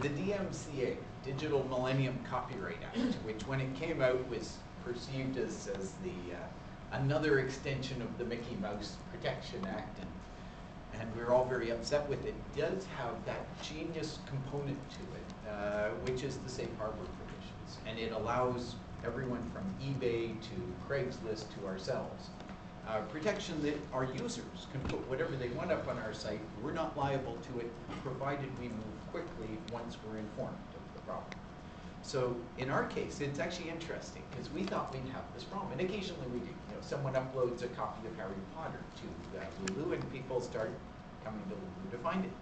the DMCA, Digital Millennium Copyright Act, which when it came out was perceived as the another extension of the Mickey Mouse Protection Act, and we're all very upset with it, does have that genius component to it, which is the safe harbor provisions. And it allows everyone from eBay to Craigslist to ourselves protection that our users can put whatever they want up on our site. We're not liable to it, provided we move quickly once we're informed of the problem. So in our case, it's actually interesting, because we thought we'd have this problem, and occasionally we do. You know, someone uploads a copy of Harry Potter to Lulu, and people start coming to Lulu to find it.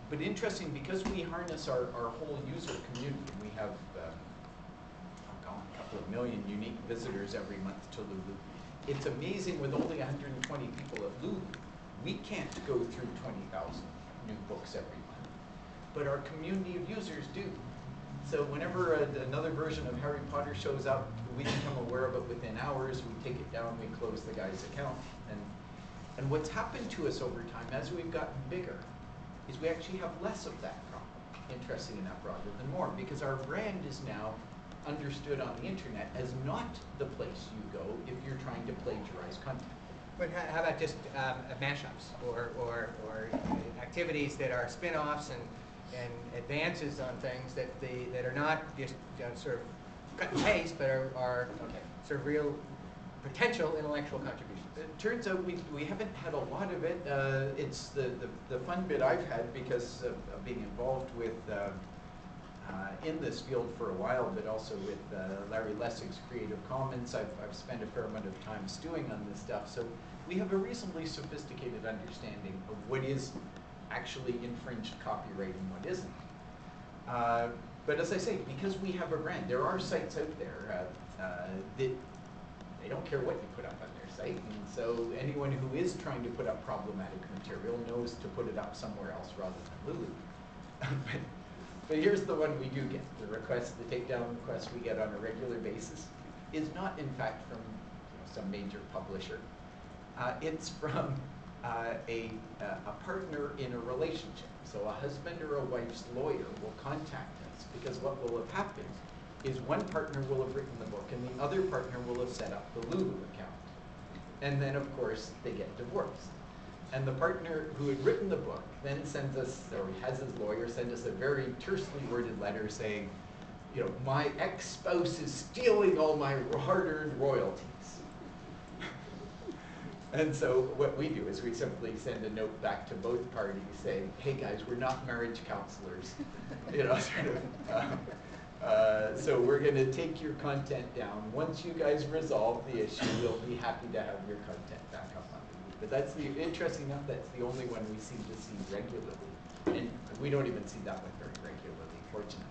But interesting, because we harness our whole user community, and we have a couple of million unique visitors every month to Lulu. It's amazing, with only 120 people at Lulu, we can't go through 20,000 new books every month, but our community of users do. So whenever another version of Harry Potter shows up, we become aware of it within hours, we take it down, we close the guy's account. And what's happened to us over time, as we've gotten bigger, is we actually have less of that problem, interesting enough, rather than more, because our brand is now understood on the internet as not the place you go if you're trying to plagiarize content. But how about just mashups or activities that are spin-offs and advances on things that are not just sort of cut and paste, but are sort of real potential intellectual contributions? It turns out we haven't had a lot of it. It's the fun bit I've had because of being involved with in this field for a while, but also with Larry Lessig's Creative Commons. I've spent a fair amount of time stewing on this stuff, so we have a reasonably sophisticated understanding of what is actually infringed copyright and what isn't. But as I say, because we have a brand, there are sites out there that they don't care what you put up on their site, and so anyone who is trying to put up problematic material knows to put it up somewhere else rather than Lulu. But here's the one we do get. The request, the takedown request we get on a regular basis is not, in fact, from some major publisher. It's from a partner in a relationship. So a husband or a wife's lawyer will contact us, because what will have happened is one partner will have written the book and the other partner will have set up the Lulu account. And then, of course, they get divorced. And the partner who had written the book then sends us, or has his lawyer send us, a very tersely worded letter saying, you know, my ex-spouse is stealing all my hard-earned royalties. And so what we do is we simply send a note back to both parties saying, hey guys, we're not marriage counselors, you know, sort of. So we're going to take your content down. Once you guys resolve the issue, we'll be happy to have your content back up on the But that's interesting enough, that's the only one we seem to see regularly. And we don't even see that one very regularly, fortunately.